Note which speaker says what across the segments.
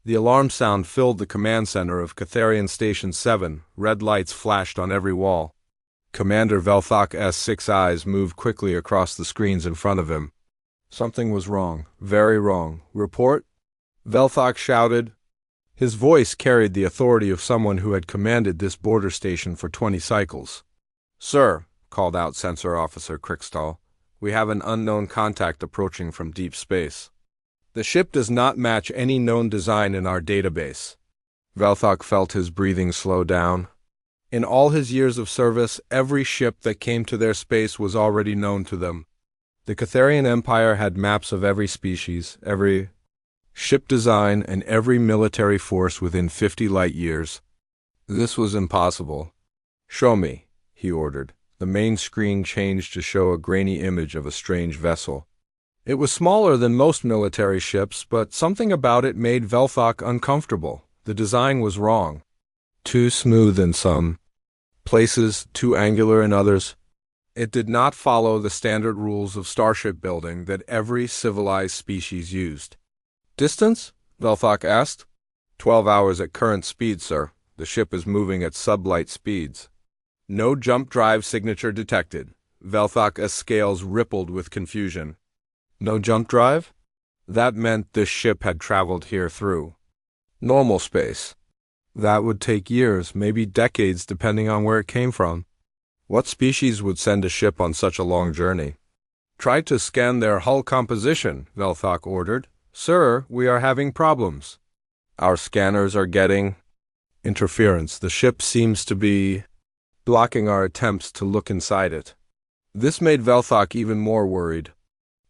Speaker 1: The alarm sound filled the command center of Catharian Station 7. Red lights flashed on every wall. Commander Velthak's 6 eyes moved quickly across the screens in front of him. Something was wrong. Very wrong. Report? Velthak shouted. His voice carried the authority of someone who had commanded this border station for 20 cycles. Sir, called out Sensor Officer Krickstall, we have an unknown contact approaching from deep space. The ship does not match any known design in our database. Velthak felt his breathing slow down. In all his years of service, every ship that came to their space was already known to them. The Catharian Empire had maps of every species, every ship design, and every military force within 50 light years. This was impossible. Show me, he ordered. The main screen changed to show a grainy image of a strange vessel. It was smaller than most military ships, but something about it made Velthak uncomfortable. The design was wrong. Too smooth in some places, too angular in others. It did not follow the standard rules of starship building that every civilized species used. Distance? Velthak asked. 12 hours at current speed, sir. The ship is moving at sublight speeds. No jump drive signature detected. Velthak's scales rippled with confusion. No jump drive? That meant this ship had traveled here through normal space. That would take years, maybe decades, depending on where it came from. What species would send a ship on such a long journey? Try to scan their hull composition, Velthak ordered. Sir, we are having problems. Our scanners are getting interference. The ship seems to be blocking our attempts to look inside it. This made Velthak even more worried.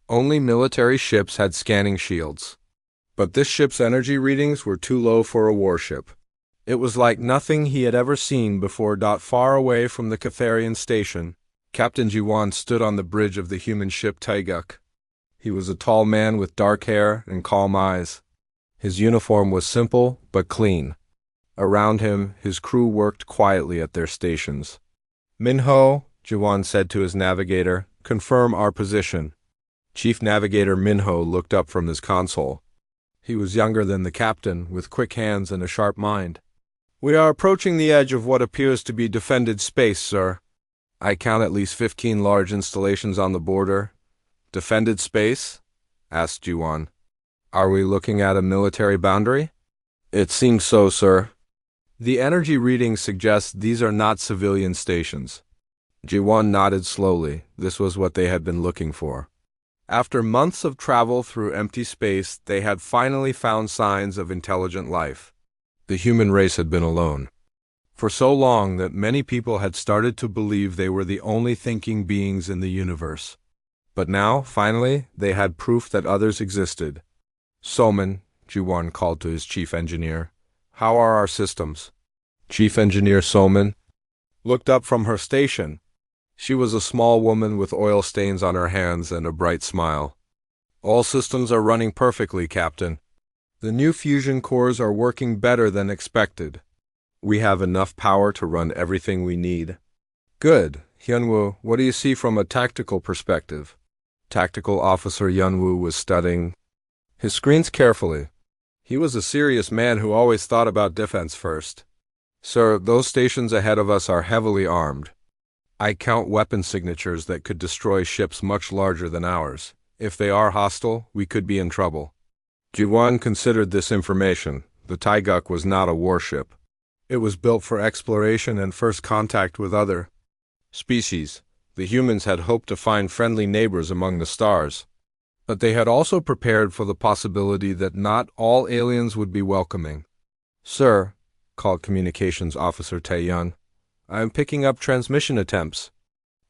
Speaker 1: Only military ships had scanning shields. But this ship's energy readings were too low for a warship. It was like nothing he had ever seen before. Far away from the Catharian station, Captain Jiwan stood on the bridge of the human ship Taiguk. He was a tall man with dark hair and calm eyes. His uniform was simple but clean. Around him, his crew worked quietly at their stations. Minho, Jiwan said to his navigator, confirm our position. Chief Navigator Minho looked up from his console. He was younger than the captain, with quick hands and a sharp mind. We are approaching the edge of what appears to be defended space, sir. I count at least 15 large installations on the border. Defended space? Asked Jiwan. Are we looking at a military boundary? It seems so, sir. The energy readings suggest these are not civilian stations. Jiwan nodded slowly. This was what they had been looking for. After months of travel through empty space, they had finally found signs of intelligent life. The human race had been alone for so long that many people had started to believe they were the only thinking beings in the universe. But now, finally, they had proof that others existed. Soman, Jiwan called to his chief engineer. How are our systems? Chief Engineer Soman looked up from her station. She was a small woman with oil stains on her hands and a bright smile. All systems are running perfectly, Captain. The new fusion cores are working better than expected. We have enough power to run everything we need. Good. Hyunwoo, what do you see from a tactical perspective? Tactical Officer Hyunwoo was studying his screens carefully. He was a serious man who always thought about defense first. Sir, those stations ahead of us are heavily armed. I count weapon signatures that could destroy ships much larger than ours. If they are hostile, we could be in trouble. Jiwan considered this information. The Taiguk was not a warship. It was built for exploration and first contact with other species. The humans had hoped to find friendly neighbors among the stars. But they had also prepared for the possibility that not all aliens would be welcoming. Sir, called Communications Officer Taeyun, I am picking up transmission attempts.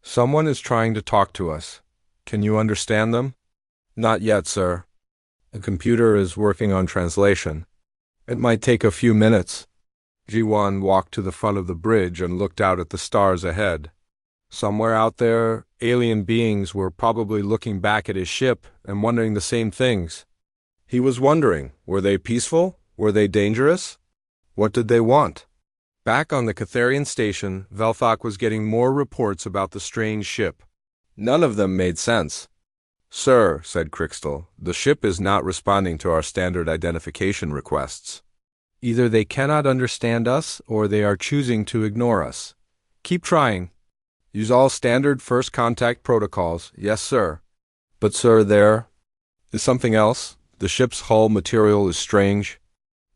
Speaker 1: Someone is trying to talk to us. Can you understand them? Not yet, sir. The computer is working on translation. It might take a few minutes. Jiwan walked to the front of the bridge and looked out at the stars ahead. Somewhere out there, alien beings were probably looking back at his ship and wondering the same things. He was wondering, were they peaceful? Were they dangerous? What did they want? Back on the Catharian station, Velthak was getting more reports about the strange ship. None of them made sense. Sir, said Crystal, the ship is not responding to our standard identification requests. Either they cannot understand us, or they are choosing to ignore us. Keep trying. Use all standard first contact protocols. Yes, sir. But sir, there is something else. The ship's hull material is strange.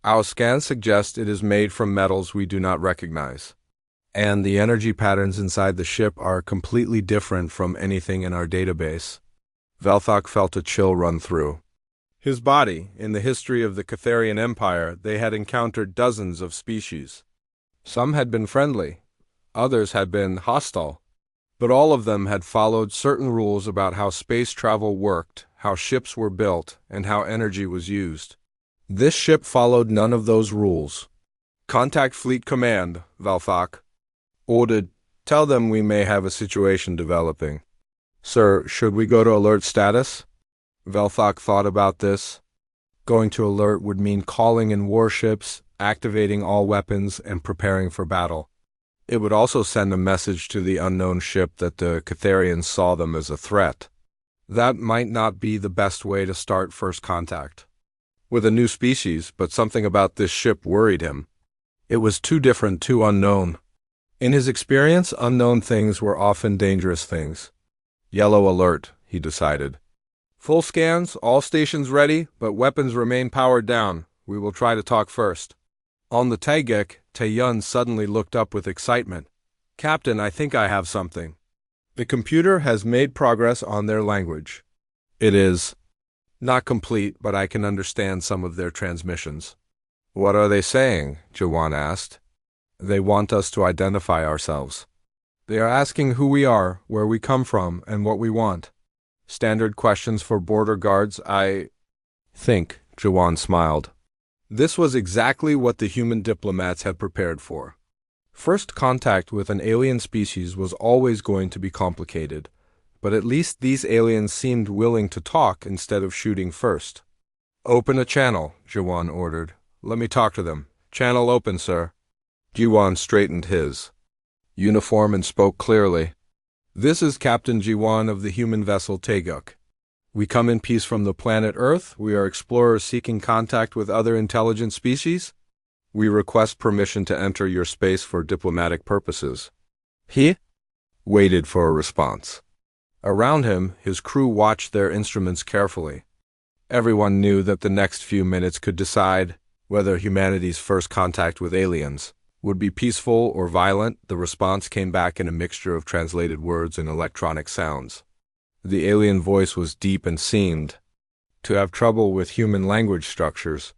Speaker 1: Our scans suggest it is made from metals we do not recognize. And the energy patterns inside the ship are completely different from anything in our database. Velthok felt a chill run through his body. In the history of the Catharian Empire, they had encountered dozens of species. Some had been friendly, others had been hostile, but all of them had followed certain rules about how space travel worked, how ships were built, and how energy was used. This ship followed none of those rules. Contact Fleet Command, Velthok ordered. Tell them we may have a situation developing. Sir, should we go to alert status? Velthok thought about this. Going to alert would mean calling in warships, activating all weapons, and preparing for battle. It would also send a message to the unknown ship that the Catharians saw them as a threat. That might not be the best way to start first contact with a new species, but something about this ship worried him. It was too different, too unknown. In his experience, unknown things were often dangerous things. Yellow alert, he decided. Full scans, all stations ready, but weapons remain powered down. We will try to talk first. On the Taegek, Taeyun suddenly looked up with excitement. Captain, I think I have something. The computer has made progress on their language. It is not complete, but I can understand some of their transmissions. What are they saying? Jawan asked. They want us to identify ourselves. They are asking who we are, where we come from, and what we want. Standard questions for border guards, I think, Jawan smiled. This was exactly what the human diplomats had prepared for. First contact with an alien species was always going to be complicated, but at least these aliens seemed willing to talk instead of shooting first. Open a channel, Jawan ordered. Let me talk to them. Channel open, sir. Jiwan straightened his uniform and spoke clearly. This is Captain Jiwan of the human vessel Taeguk. We come in peace from the planet Earth. We are explorers seeking contact with other intelligent species. We request permission to enter your space for diplomatic purposes. He waited for a response. Around him, his crew watched their instruments carefully. Everyone knew that the next few minutes could decide whether humanity's first contact with aliens would be peaceful or violent. The response came back in a mixture of translated words and electronic sounds. The alien voice was deep and seemed to have trouble with human language structures.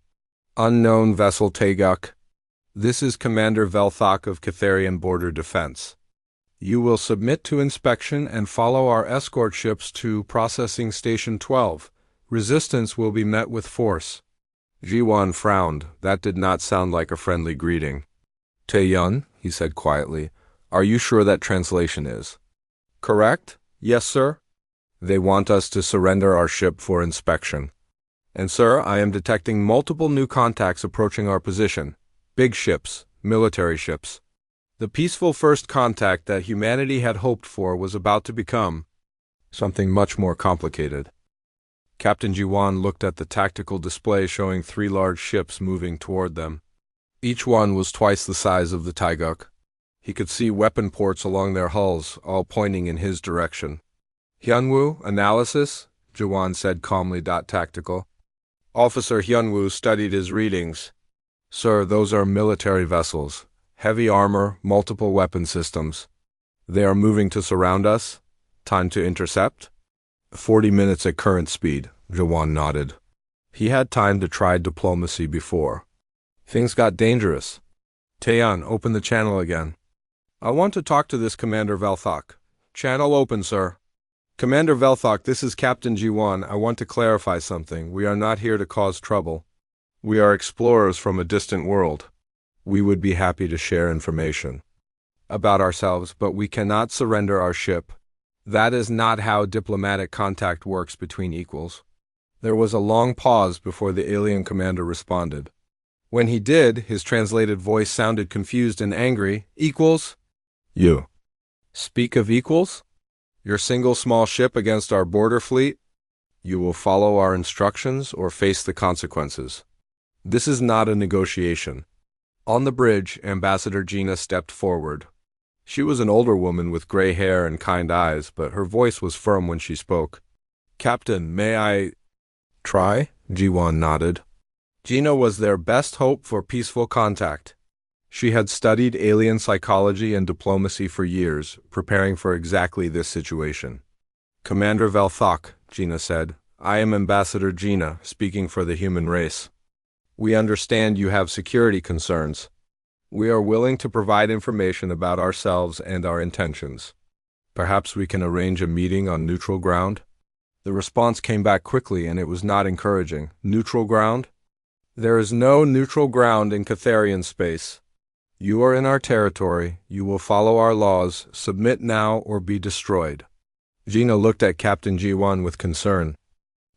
Speaker 1: Unknown vessel Taeguk. This is Commander Velthok of Catharian Border Defense. You will submit to inspection and follow our escort ships to Processing Station 12. Resistance will be met with force. Jiwan frowned. That did not sound like a friendly greeting. Taeyun, he said quietly, are you sure that translation is correct? Yes, sir. They want us to surrender our ship for inspection. And sir, I am detecting multiple new contacts approaching our position. Big ships, military ships. The peaceful first contact that humanity had hoped for was about to become something much more complicated. Captain Jiwan looked at the tactical display showing 3 large ships moving toward them. Each one was twice the size of the Taeguk. He could see weapon ports along their hulls, all pointing in his direction. Hyunwoo, analysis, Jiwan said calmly. Tactical. Officer Hyunwoo studied his readings. Sir, those are military vessels. Heavy armor, multiple weapon systems. They are moving to surround us. Time to intercept? 40 minutes at current speed, Jawan nodded. He had time to try diplomacy before. Things got dangerous. Taeyun, open the channel again. I want to talk to this Commander Velthok. Channel open, sir. Commander Velthok, this is Captain Jiwan. I want to clarify something. We are not here to cause trouble. We are explorers from a distant world. We would be happy to share information about ourselves, but we cannot surrender our ship. That is not how diplomatic contact works between equals. There was a long pause before the alien commander responded. When he did, his translated voice sounded confused and angry. Equals? You speak of equals? Your single small ship against our border fleet? You will follow our instructions or face the consequences. This is not a negotiation. On the bridge, Ambassador Gina stepped forward. She was an older woman with gray hair and kind eyes, but her voice was firm when she spoke. "Captain, may I try?" Jiwan nodded. Gina was their best hope for peaceful contact. She had studied alien psychology and diplomacy for years, preparing for exactly this situation. "Commander Velthok," Gina said, "I am Ambassador Gina, speaking for the human race. We understand you have security concerns. We are willing to provide information about ourselves and our intentions. Perhaps we can arrange a meeting on neutral ground?" The response came back quickly, and it was not encouraging. "Neutral ground? There is no neutral ground in Catharian space. You are in our territory. You will follow our laws. Submit now or be destroyed." Gina looked at Captain G1 with concern.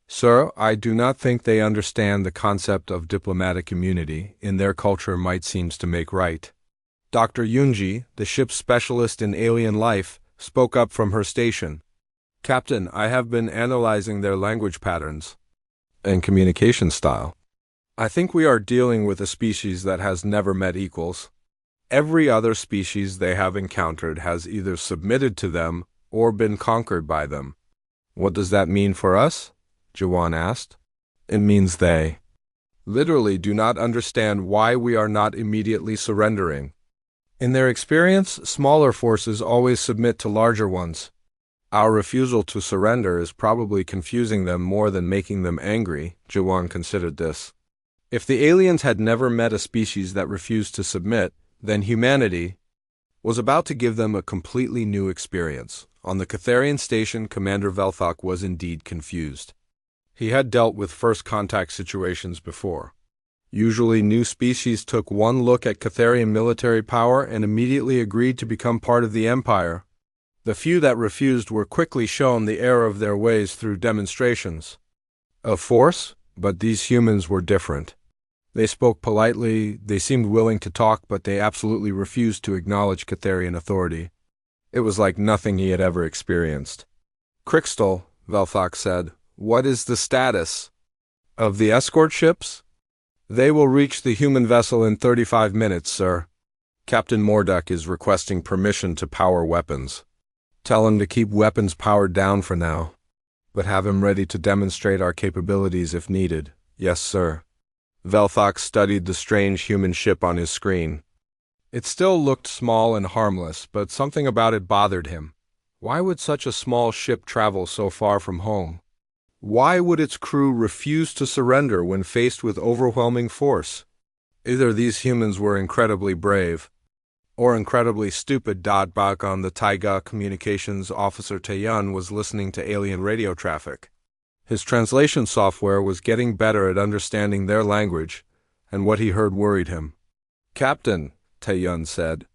Speaker 1: "Sir, I do not think they understand the concept of diplomatic immunity. In their culture might seems to make right." Dr. Yunji, the ship's specialist in alien life, spoke up from her station. "Captain, I have been analyzing their language patterns and communication style. I think we are dealing with a species that has never met equals. Every other species they have encountered has either submitted to them or been conquered by them." "What does that mean for us?" Jawan asked. "It means they literally do not understand why we are not immediately surrendering. In their experience, smaller forces always submit to larger ones. Our refusal to surrender is probably confusing them more than making them angry." Jawan considered this. If the aliens had never met a species that refused to submit, then humanity was about to give them a completely new experience. On the Catharian station, Commander Velthok was indeed confused. He had dealt with first contact situations before. Usually, new species took one look at Catharian military power and immediately agreed to become part of the Empire. The few that refused were quickly shown the error of their ways through demonstrations of force, but these humans were different. They spoke politely, they seemed willing to talk, but they absolutely refused to acknowledge Catharian authority. It was like nothing he had ever experienced. "Crystal," Velthok said, "what is the status of the escort ships?" "They will reach the human vessel in 35 minutes, sir. Captain Mordek is requesting permission to power weapons. Tell him to keep weapons powered down for now, but have him ready to demonstrate our capabilities if needed." "Yes, sir." Velthok studied the strange human ship on his screen. It still looked small and harmless, but something about it bothered him. Why would such a small ship travel so far from home? Why would its crew refuse to surrender when faced with overwhelming force? Either these humans were incredibly brave, or incredibly stupid. Back on the Taiga communications officer Taeyun was listening to alien radio traffic. His translation software was getting better at understanding their language, and what he heard worried him. "Captain," Taeyun said,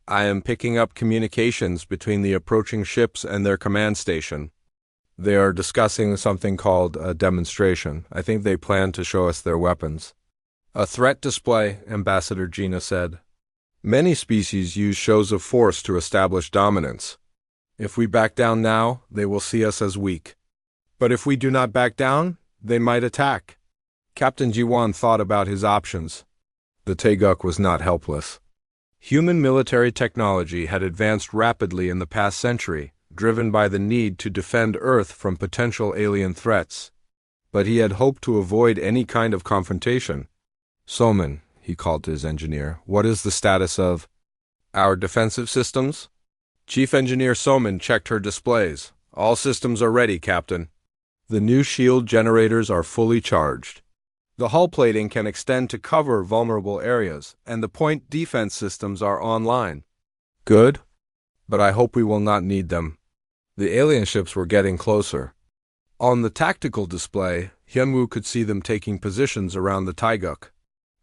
Speaker 1: "I am picking up communications between the approaching ships and their command station. They are discussing something called a demonstration. I think they plan to show us their weapons." "A threat display," Ambassador Gina said. "Many species use shows of force to establish dominance. If we back down now, they will see us as weak. But if we do not back down, they might attack." Captain Jiwan thought about his options. The Taeguk was not helpless. Human military technology had advanced rapidly in the past century, driven by the need to defend Earth from potential alien threats. But he had hoped to avoid any kind of confrontation. "Soman," he called to his engineer, "what is the status of our defensive systems?" Chief Engineer Soman checked her displays. "All systems are ready, Captain. The new shield generators are fully charged. The hull plating can extend to cover vulnerable areas, and the point defense systems are online." "Good, but I hope we will not need them." The alien ships were getting closer. On the tactical display, Hyunwoo could see them taking positions around the Taeguk.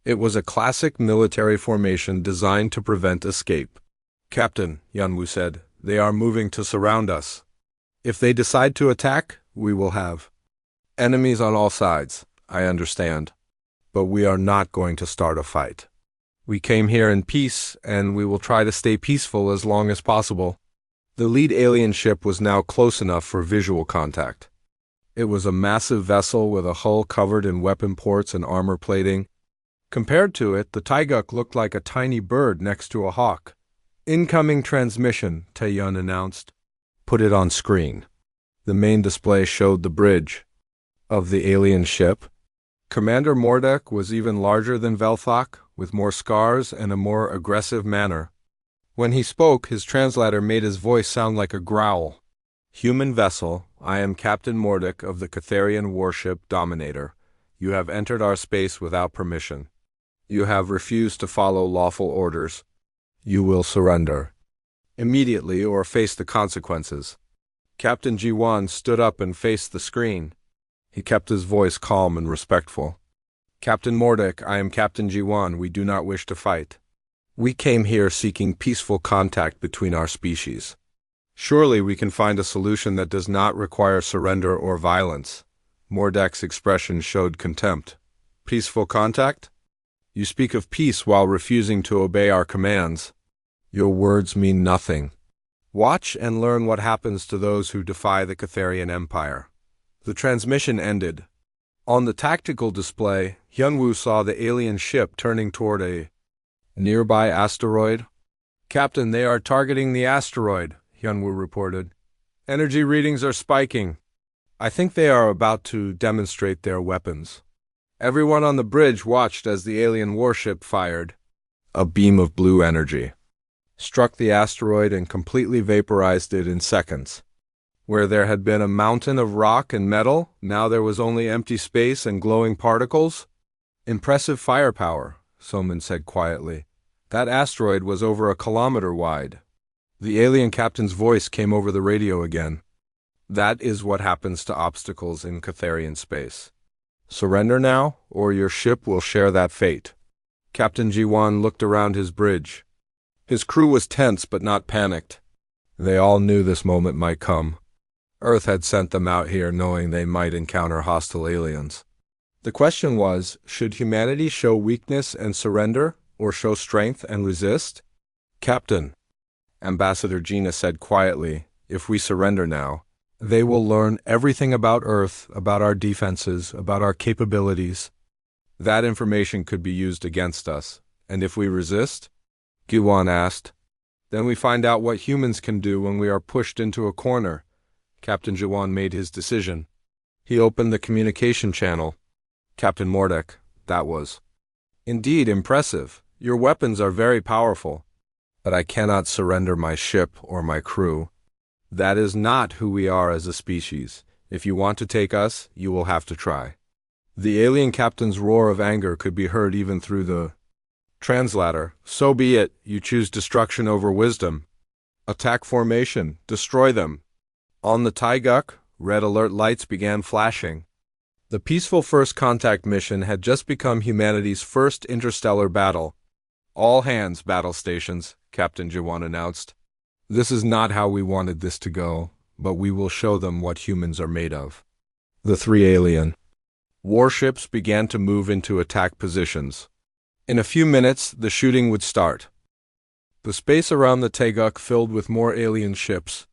Speaker 1: It was a classic military formation designed to prevent escape. "Captain," Hyunwoo said, "they are moving to surround us. If they decide to attack, we will have enemies on all sides. I understand. But we are not going to start a fight. We came here in peace, and we will try to stay peaceful as long as possible." The lead alien ship was now close enough for visual contact. It was a massive vessel with a hull covered in weapon ports and armor plating. Compared to it, the Taiguk looked like a tiny bird next to a hawk. "Incoming transmission," Taeyun announced. "Put it on screen." The main display showed the bridge of the alien ship. Commander Mordek was even larger than Velthok, with more scars and a more aggressive manner. When he spoke, his translator made his voice sound like a growl. "Human vessel, I am Captain Mordek of the Catharian warship Dominator. You have entered our space without permission. You have refused to follow lawful orders. You will surrender immediately or face the consequences." Captain Ji-won stood up and faced the screen. He kept his voice calm and respectful. "Captain Mordek, I am Captain Ji-won. We do not wish to fight. We came here seeking peaceful contact between our species. Surely we can find a solution that does not require surrender or violence." Mordek's expression showed contempt. "Peaceful contact? You speak of peace while refusing to obey our commands. Your words mean nothing. Watch and learn what happens to those who defy the Catharian Empire." The transmission ended. On the tactical display, Hyunwoo saw the alien ship turning toward a nearby asteroid. "Captain, they are targeting the asteroid," Hyunwoo reported. "Energy readings are spiking. I think they are about to demonstrate their weapons." Everyone on the bridge watched as the alien warship fired. A beam of blue energy struck the asteroid and completely vaporized it in seconds. Where there had been a mountain of rock and metal, now there was only empty space and glowing particles. "Impressive firepower," Soman said quietly. "That asteroid was over a kilometer wide." The alien captain's voice came over the radio again. "That is what happens to obstacles in Catharian space. Surrender now, or your ship will share that fate." Captain Ji-won looked around his bridge. His crew was tense but not panicked. They all knew this moment might come. Earth had sent them out here knowing they might encounter hostile aliens. The question was, should humanity show weakness and surrender, or show strength and resist? "Captain," Ambassador Gina said quietly, "if we surrender now, they will learn everything about Earth, about our defenses, about our capabilities. That information could be used against us. And if we resist?" Gi-won asked. "Then we find out what humans can do when we are pushed into a corner." Captain Ji-won made his decision. He opened the communication channel. "Captain Mordek, that was indeed impressive. Your weapons are very powerful. But I cannot surrender my ship or my crew. That is not who we are as a species. If you want to take us, you will have to try." The alien captain's roar of anger could be heard even through the translator. "So be it. You choose destruction over wisdom. Attack formation. Destroy them." On the Taiguk, red alert lights began flashing. The peaceful first contact mission had just become humanity's first interstellar battle. "All hands, battle stations," Captain Ji-won announced. "This is not how we wanted this to go, but we will show them what humans are made of." The three alien warships began to move into attack positions. In a few minutes, the shooting would start. The space around the Taiguk filled with more alien ships.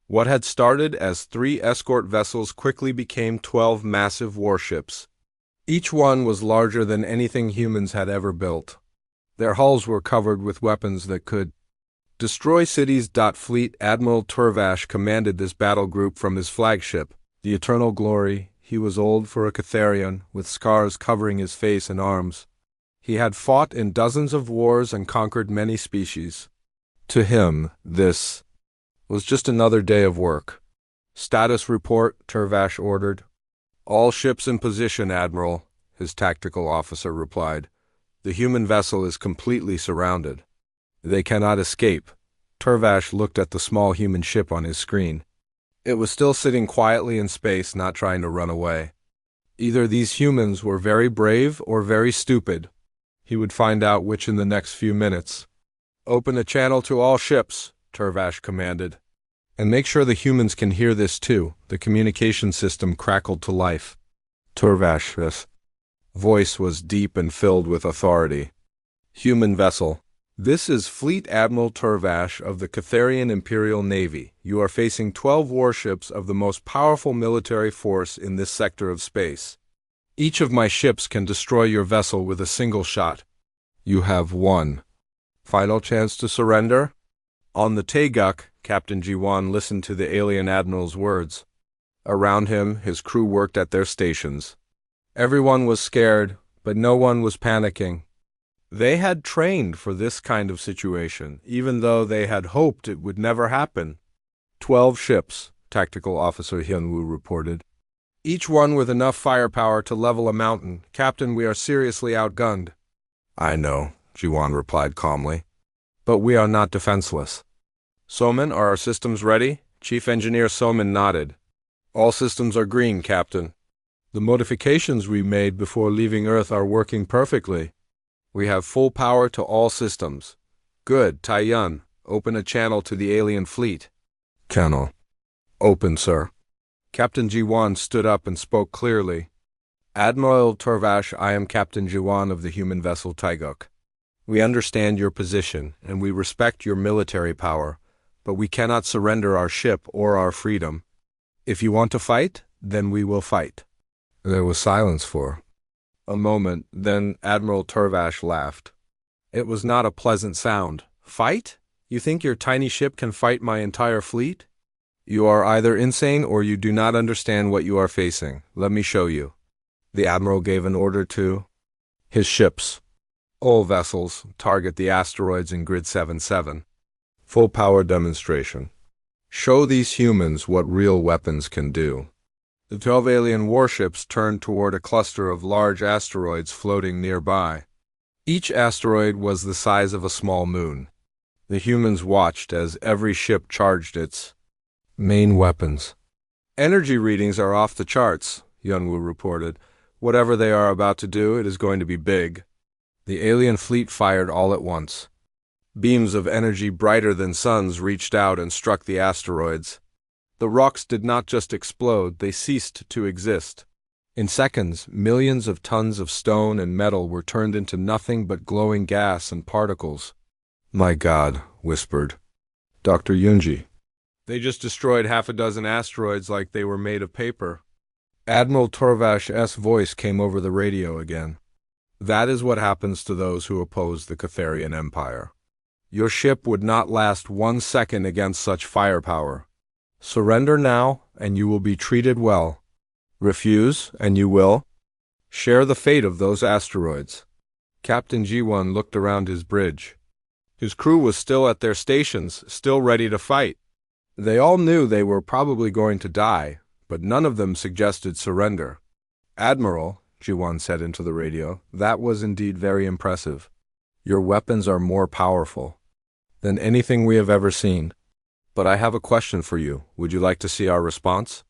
Speaker 1: What had started as 3 escort vessels quickly became 12 massive warships. Each one was larger than anything humans had ever built. Their hulls were covered with weapons that could destroy cities. Fleet Admiral Turvash commanded this battle group from his flagship, the Eternal Glory. He was old for a Catharian, with scars covering his face and arms. He had fought in dozens of wars and conquered many species. To him, this was just another day of work. "Status report," Turvash ordered. "All ships in position, Admiral," his tactical officer replied. "The human vessel is completely surrounded. They cannot escape." Turvash looked at the small human ship on his screen. It was still sitting quietly in space, not trying to run away. Either these humans were very brave or very stupid. He would find out which in the next few minutes. "Open a channel to all ships," Turvash commanded. "And make sure the humans can hear this too." The communication system crackled to life. Turvash's voice was deep and filled with authority. "Human vessel, This is Fleet Admiral Turvash of the Catharian Imperial Navy. You are facing 12 warships of the most powerful military force in this sector of space. Each of my ships can destroy your vessel with a single shot. You have one final chance to surrender? On the Taeguk, Captain Jiwan listened to the alien admiral's words. Around him, his crew worked at their stations. Everyone was scared, but no one was panicking. They had trained for this kind of situation, even though they had hoped it would never happen. 12 ships, Tactical Officer Hyunwoo reported. Each one with enough firepower to level a mountain. Captain, we are seriously outgunned. I know, Jiwan replied calmly. But we are not defenseless. Soman, are our systems ready? Chief Engineer Soman nodded. All systems are green, Captain. The modifications we made before leaving Earth are working perfectly. We have full power to all systems. Good, Taiyun. Open a channel to the alien fleet. Channel. Open, sir. Captain Jiwan stood up and spoke clearly. Admiral Turvash, I am Captain Jiwan of the human vessel Taeguk. We understand your position, and we respect your military power, but we cannot surrender our ship or our freedom. If you want to fight, then we will fight. There was silence for a moment, then Admiral Turvash laughed. It was not a pleasant sound. Fight? You think your tiny ship can fight my entire fleet? You are either insane or you do not understand what you are facing. Let me show you. The Admiral gave an order to his ships. All vessels, target the asteroids in Grid 77. Full power demonstration. Show these humans what real weapons can do. The 12 alien warships turned toward a cluster of large asteroids floating nearby. Each asteroid was the size of a small moon. The humans watched as every ship charged its main weapons. Energy readings are off the charts, Yunwoo reported. Whatever they are about to do, it is going to be big. The alien fleet fired all at once. Beams of energy brighter than suns reached out and struck the asteroids. The rocks did not just explode, they ceased to exist. In seconds, millions of tons of stone and metal were turned into nothing but glowing gas and particles. My God, whispered Dr. Yunji. They just destroyed half a dozen asteroids like they were made of paper. Admiral Torvash's voice came over the radio again. That is what happens to those who oppose the Catharian Empire. Your ship would not last 1 second against such firepower. Surrender now, and you will be treated well. Refuse, and you will share the fate of those asteroids. Captain Jiwon looked around his bridge. His crew was still at their stations, still ready to fight. They all knew they were probably going to die, but none of them suggested surrender. Admiral, Jiwon said into the radio, that was indeed very impressive. Your weapons are more powerful than anything we have ever seen. But I have a question for you. Would you like to see our response?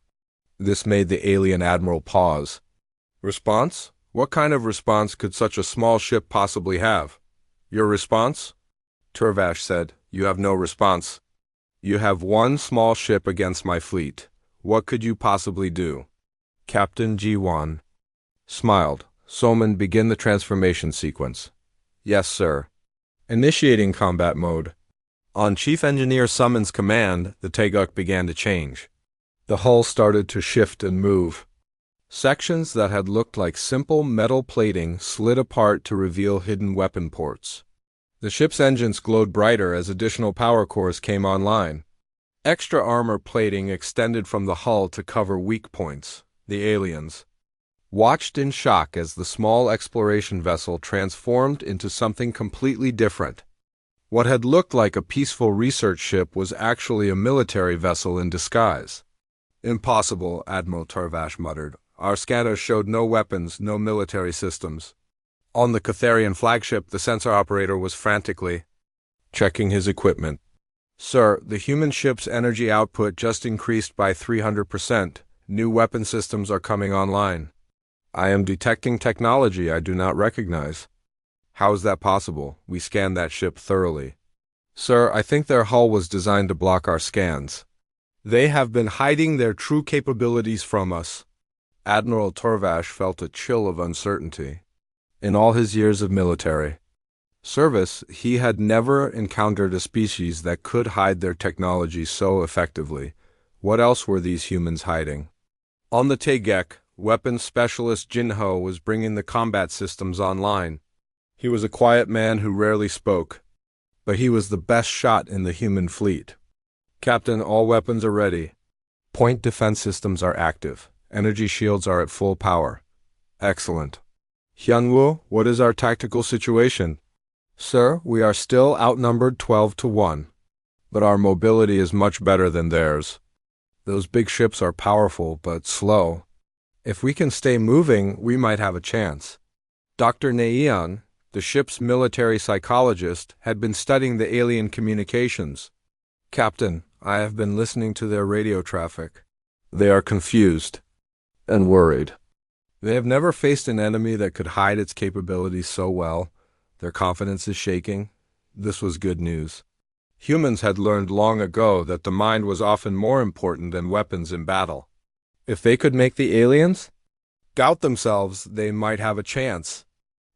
Speaker 1: This made the alien admiral pause. Response? What kind of response could such a small ship possibly have? Your response? Turvash said, you have no response. You have one small ship against my fleet. What could you possibly do? Captain Jiwan smiled. Soman, begin the transformation sequence. Yes, sir. Initiating combat mode. On Chief Engineer Summon's command, the Taeguk began to change. The hull started to shift and move. Sections that had looked like simple metal plating slid apart to reveal hidden weapon ports. The ship's engines glowed brighter as additional power cores came online. Extra armor plating extended from the hull to cover weak points. The aliens watched in shock as the small exploration vessel transformed into something completely different. What had looked like a peaceful research ship was actually a military vessel in disguise. Impossible, Admiral Turvash muttered. Our scanners showed no weapons, no military systems. On the Catharian flagship, the sensor operator was frantically checking his equipment. Sir, the human ship's energy output just increased by 300%. New weapon systems are coming online. I am detecting technology I do not recognize. How is that possible? We scanned that ship thoroughly. Sir, I think their hull was designed to block our scans. They have been hiding their true capabilities from us. Admiral Torvash felt a chill of uncertainty. In all his years of military Service, he had never encountered a species that could hide their technology so effectively. What else were these humans hiding? On the Taegek, weapons specialist Jinho was bringing the combat systems online. He was a quiet man who rarely spoke, but he was the best shot in the human fleet. Captain, all weapons are ready. Point defense systems are active. Energy shields are at full power. Excellent. Hyunwoo, what is our tactical situation? Sir, we are still outnumbered 12-1, but our mobility is much better than theirs. Those big ships are powerful, but slow. If we can stay moving, we might have a chance. Dr. Naeon, the ship's military psychologist, had been studying the alien communications. Captain, I have been listening to their radio traffic. They are confused and worried. They have never faced an enemy that could hide its capabilities so well. Their confidence is shaking. This was good news. Humans had learned long ago that the mind was often more important than weapons in battle. If they could make the aliens doubt themselves, they might have a chance.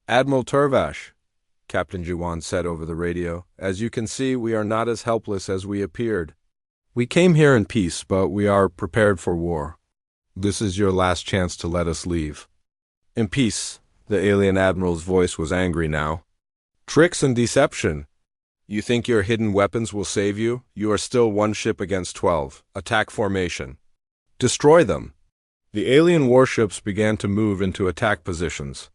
Speaker 1: Admiral Turvash, Captain Jiwan said over the radio, as you can see, we are not as helpless as we appeared. We came here in peace, but we are prepared for war. This is your last chance to let us leave. In peace, the alien admiral's voice was angry now. Tricks and deception. You think your hidden weapons will save you? You are still one ship against 12. Attack formation. Destroy them. The alien warships began to move into attack positions.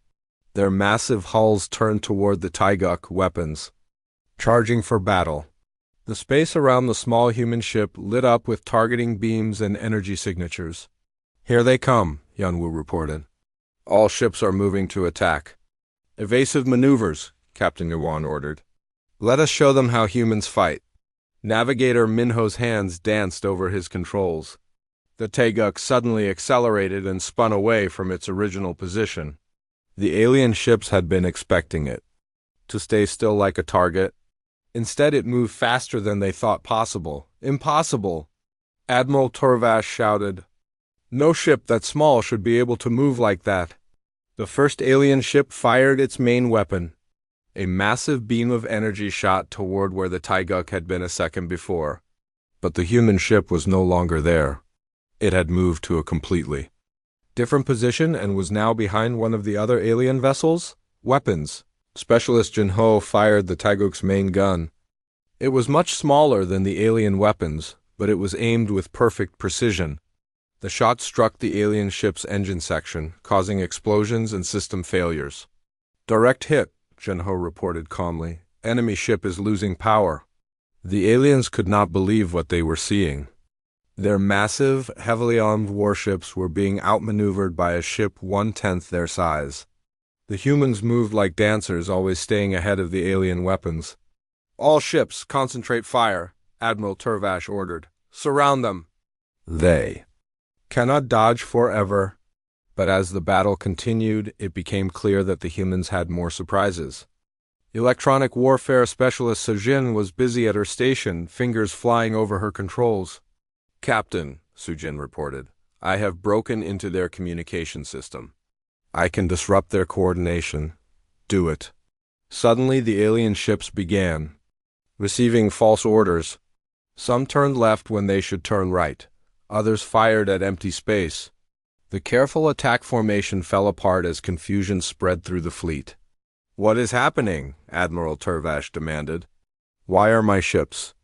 Speaker 1: Their massive hulls turned toward the Taeguk weapons, charging for battle. The space around the small human ship lit up with targeting beams and energy signatures. Here they come, Hyunwoo reported. All ships are moving to attack. Evasive maneuvers, Captain Yuan ordered. Let us show them how humans fight. Navigator Minho's hands danced over his controls. The Taeguk suddenly accelerated and spun away from its original position. The alien ships had been expecting it to stay still like a target. Instead, it moved faster than they thought possible. Impossible! Admiral Torvash shouted. No ship that small should be able to move like that. The first alien ship fired its main weapon. A massive beam of energy shot toward where the Taeguk had been a second before. But the human ship was no longer there. It had moved to a completely different position and was now behind one of the other alien vessels. Weapons. Specialist Jinho fired the Taeguk's main gun. It was much smaller than the alien weapons, but it was aimed with perfect precision. The shot struck the alien ship's engine section, causing explosions and system failures. Direct hit, Jinho reported calmly. Enemy ship is losing power. The aliens could not believe what they were seeing. Their massive, heavily armed warships were being outmaneuvered by a ship 1/10 their size. The humans moved like dancers, always staying ahead of the alien weapons. All ships, concentrate fire, Admiral Turvash ordered. Surround them. They cannot dodge forever. But as the battle continued, it became clear that the humans had more surprises. Electronic warfare specialist Sujin was busy at her station, fingers flying over her controls. Captain, Sujin reported, I have broken into their communication system. I can disrupt their coordination. Do it. Suddenly the alien ships began receiving false orders. Some turned left when they should turn right. Others fired at empty space. The careful attack formation fell apart as confusion spread through the fleet. What is happening? Admiral Turvash demanded. Why are my ships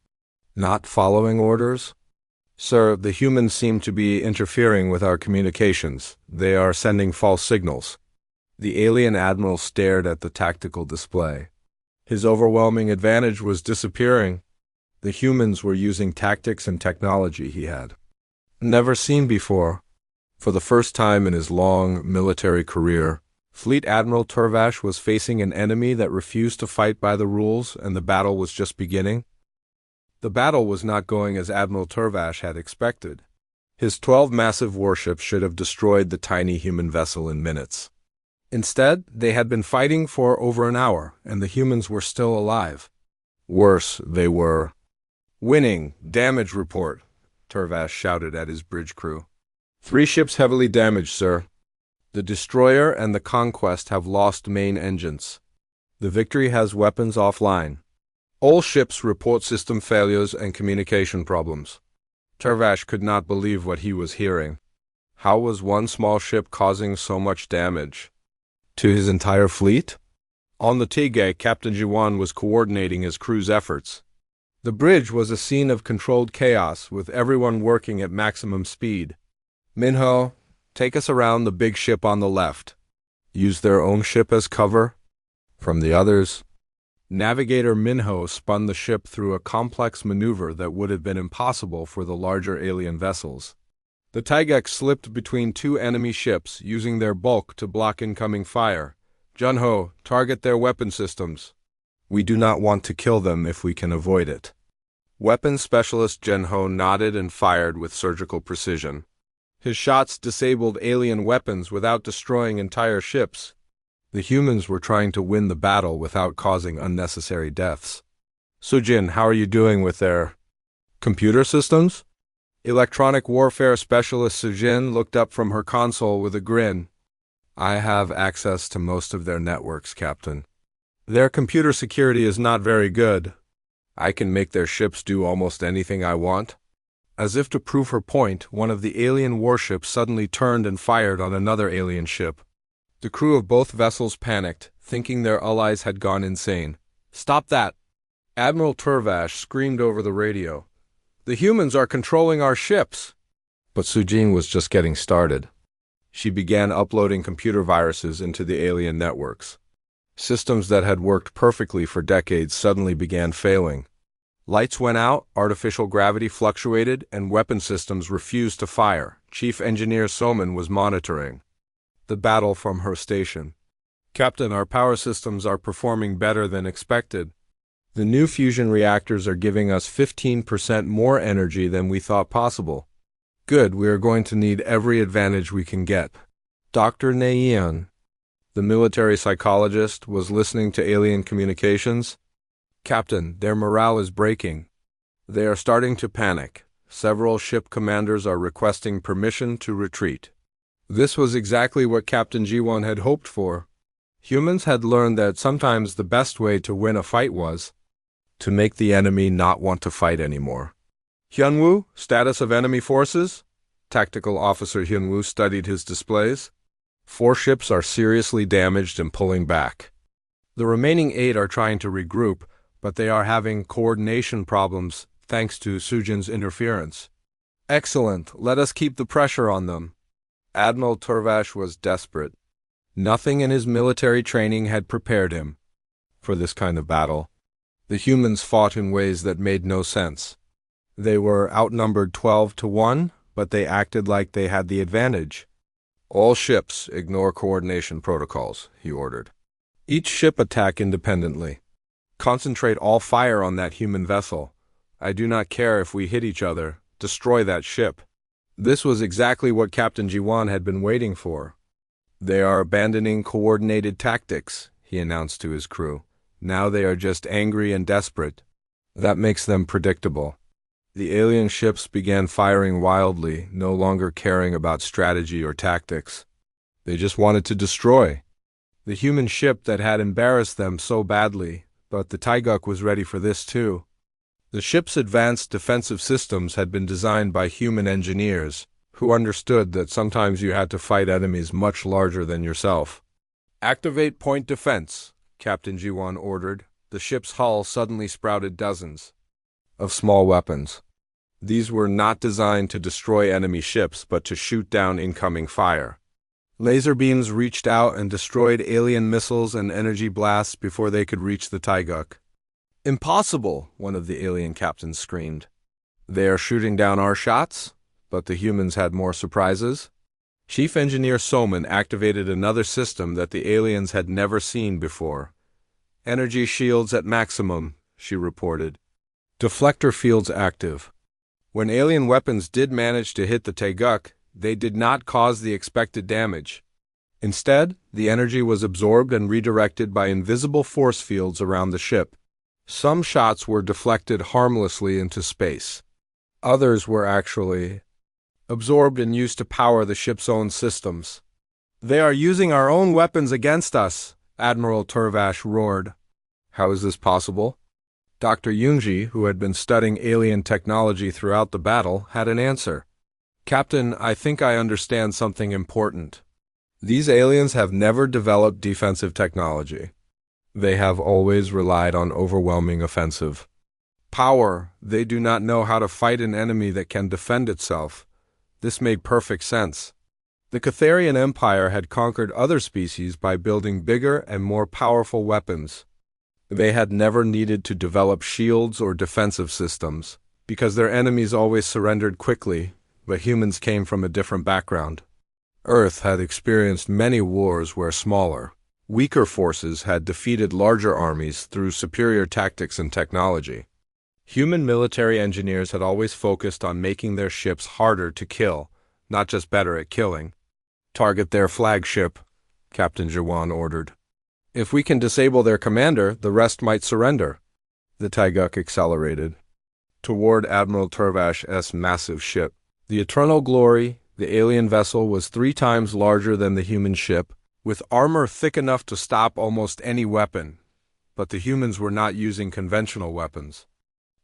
Speaker 1: not following orders? Sir, the humans seem to be interfering with our communications. They are sending false signals. The alien admiral stared at the tactical display. His overwhelming advantage was disappearing. The humans were using tactics and technology he had never seen before. For the first time in his long military career, Fleet Admiral Turvash was facing an enemy that refused to fight by the rules, and the battle was just beginning. The battle was not going as Admiral Turvash had expected. His 12 massive warships should have destroyed the tiny human vessel in minutes. Instead, they had been fighting for over an hour, and the humans were still alive. Worse, they were winning. Damage report, Turvash shouted at his bridge crew. 3 ships heavily damaged, sir. The destroyer and the Conquest have lost main engines. The Victory has weapons offline. All ships report system failures and communication problems. Turvash could not believe what he was hearing. How was one small ship causing so much damage? To his entire fleet? On the Tige, Captain Jiwan was coordinating his crew's efforts. The bridge was a scene of controlled chaos, with everyone working at maximum speed. Minho, take us around the big ship on the left. Use their own ship as cover. From the others, Navigator Minho spun the ship through a complex maneuver that would have been impossible for the larger alien vessels. The Taigek slipped between two enemy ships, using their bulk to block incoming fire. Junho, target their weapon systems. We do not want to kill them if we can avoid it. Weapons specialist Junho nodded and fired with surgical precision. His shots disabled alien weapons without destroying entire ships. The humans were trying to win the battle without causing unnecessary deaths. Sujin, how are you doing with their computer systems? Electronic warfare specialist Sujin looked up from her console with a grin. I have access to most of their networks, Captain. Their computer security is not very good. I can make their ships do almost anything I want. As if to prove her point, one of the alien warships suddenly turned and fired on another alien ship. The crew of both vessels panicked, thinking their allies had gone insane. Stop that! Admiral Turvash screamed over the radio. The humans are controlling our ships! But Sujin was just getting started. She began uploading computer viruses into the alien networks. Systems that had worked perfectly for decades suddenly began failing. Lights went out, artificial gravity fluctuated, and weapon systems refused to fire. Chief Engineer Soman was monitoring the battle from her station. Captain, our power systems are performing better than expected. The new fusion reactors are giving us 15% more energy than we thought possible. Good, we are going to need every advantage we can get. Dr. Neian, the military psychologist, was listening to alien communications. Captain, their morale is breaking. They are starting to panic. Several ship commanders are requesting permission to retreat. This was exactly what Captain Jiwon had hoped for. Humans had learned that sometimes the best way to win a fight was to make the enemy not want to fight anymore. Hyunwoo, status of enemy forces? Tactical Officer Hyunwoo studied his displays. 4 ships are seriously damaged and pulling back. The remaining 8 are trying to regroup, but they are having coordination problems thanks to Sujin's interference. Excellent, let us keep the pressure on them. Admiral Turvash was desperate. Nothing in his military training had prepared him for this kind of battle. The humans fought in ways that made no sense. They were outnumbered 12-1, but they acted like they had the advantage. All ships ignore coordination protocols, he ordered. Each ship attack independently. Concentrate all fire on that human vessel. I do not care if we hit each other. Destroy that ship. This was exactly what Captain Jiwan had been waiting for. They are abandoning coordinated tactics, he announced to his crew. Now they are just angry and desperate. That makes them predictable. The alien ships began firing wildly, no longer caring about strategy or tactics. They just wanted to destroy the human ship that had embarrassed them so badly, but the Taiguk was ready for this too. The ship's advanced defensive systems had been designed by human engineers, who understood that sometimes you had to fight enemies much larger than yourself. Activate point defense, Captain Jiwan ordered. The ship's hull suddenly sprouted dozens of small weapons. These were not designed to destroy enemy ships, but to shoot down incoming fire. Laser beams reached out and destroyed alien missiles and energy blasts before they could reach the Taiguk. Impossible, one of the alien captains screamed. They are shooting down our shots? But the humans had more surprises. Chief Engineer Soman activated another system that the aliens had never seen before. Energy shields at maximum, she reported. Deflector fields active. When alien weapons did manage to hit the Taiguk, they did not cause the expected damage. Instead, the energy was absorbed and redirected by invisible force fields around the ship. Some shots were deflected harmlessly into space. Others were actually absorbed and used to power the ship's own systems. They are using our own weapons against us, Admiral Turvash roared. How is this possible? Dr. Yungji, who had been studying alien technology throughout the battle, had an answer. Captain, I think I understand something important. These aliens have never developed defensive technology. They have always relied on overwhelming offensive power. They do not know how to fight an enemy that can defend itself. This made perfect sense. The Catharian Empire had conquered other species by building bigger and more powerful weapons. They had never needed to develop shields or defensive systems, because their enemies always surrendered quickly, but humans came from a different background. Earth had experienced many wars where smaller, weaker forces had defeated larger armies through superior tactics and technology. Human military engineers had always focused on making their ships harder to kill, not just better at killing. Target their flagship, Captain Jiwan ordered. If we can disable their commander, the rest might surrender. The Taiguk accelerated toward Admiral Turvash's massive ship. The Eternal Glory, the alien vessel, was 3 times larger than the human ship, with armor thick enough to stop almost any weapon. But the humans were not using conventional weapons.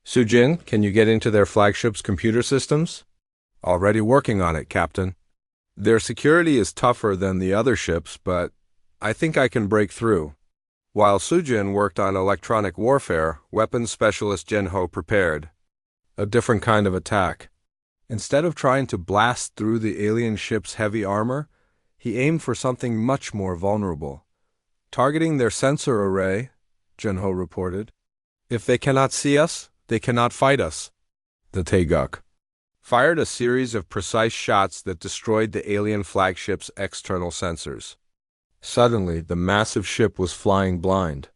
Speaker 1: Sujin, can you get into their flagship's computer systems? Already working on it, Captain. Their security is tougher than the other ships, but I think I can break through. While Sujin worked on electronic warfare, weapons specialist Jinho prepared a different kind of attack. Instead of trying to blast through the alien ship's heavy armor, he aimed for something much more vulnerable. Targeting their sensor array, Jinho reported. If they cannot see us, they cannot fight us. The Taiguk fired a series of precise shots that destroyed the alien flagship's external sensors. Suddenly, the massive ship was flying blind.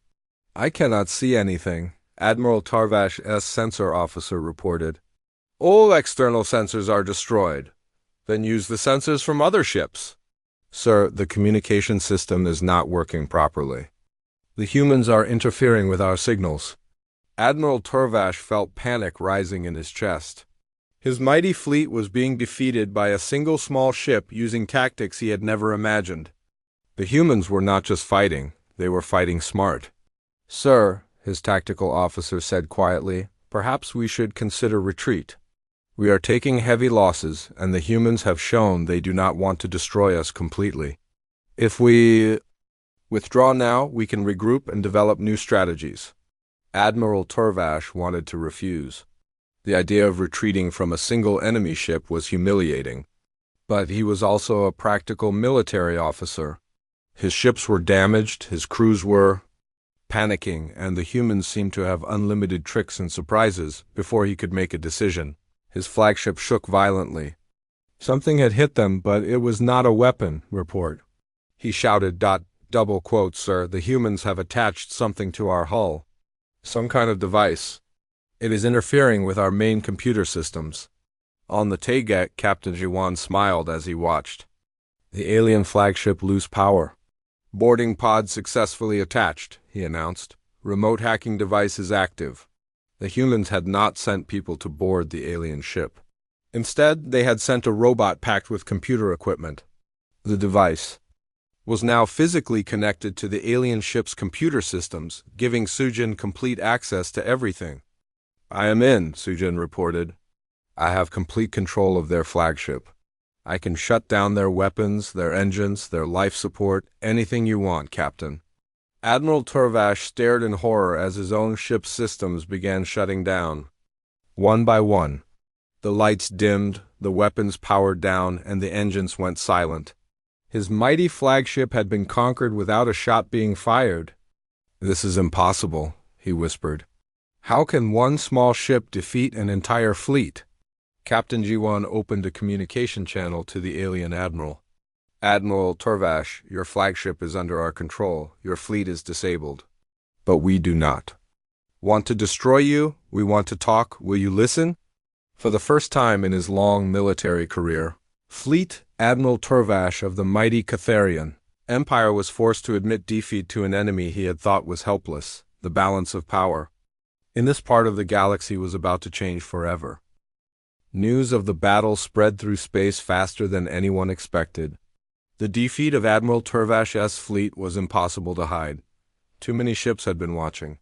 Speaker 1: I cannot see anything, Admiral Tarvash's sensor officer reported. All external sensors are destroyed. Then use the sensors from other ships. Sir, the communication system is not working properly. The humans are interfering with our signals. Admiral Turvash felt panic rising in his chest. His mighty fleet was being defeated by a single small ship using tactics he had never imagined. The humans were not just fighting, they were fighting smart. Sir, his tactical officer said quietly, perhaps we should consider retreat. We are taking heavy losses, and the humans have shown they do not want to destroy us completely. If we withdraw now, we can regroup and develop new strategies. Admiral Turvash wanted to refuse. The idea of retreating from a single enemy ship was humiliating. But he was also a practical military officer. His ships were damaged, his crews were panicking, and the humans seemed to have unlimited tricks and surprises before he could make a decision. His flagship shook violently. Something had hit them, but it was not a weapon, report. He shouted, double quote, sir, the humans have attached something to our hull. Some kind of device. It is interfering with our main computer systems. On the Taiguk, Captain Jiwan smiled as he watched. The alien flagship lose power. Boarding pod successfully attached, he announced. Remote hacking device is active. The humans had not sent people to board the alien ship. Instead, they had sent a robot packed with computer equipment. The device was now physically connected to the alien ship's computer systems, giving Sujin complete access to everything. I am in, Sujin reported. I have complete control of their flagship. I can shut down their weapons, their engines, their life support, anything you want, Captain. Admiral Turvash stared in horror as his own ship's systems began shutting down. One by one, the lights dimmed, the weapons powered down, and the engines went silent. His mighty flagship had been conquered without a shot being fired. This is impossible, he whispered. How can one small ship defeat an entire fleet? Captain Jiwan opened a communication channel to the alien admiral. Admiral Turvash, your flagship is under our control. Your fleet is disabled. But we do not. Want to destroy you? We want to talk. Will you listen? For the first time in his long military career, Fleet Admiral Turvash of the mighty Catharian Empire was forced to admit defeat to an enemy he had thought was helpless, the balance of power. In this part of the galaxy was about to change forever. News of the battle spread through space faster than anyone expected. The defeat of Admiral Turvash's fleet was impossible to hide. Too many ships had been watching.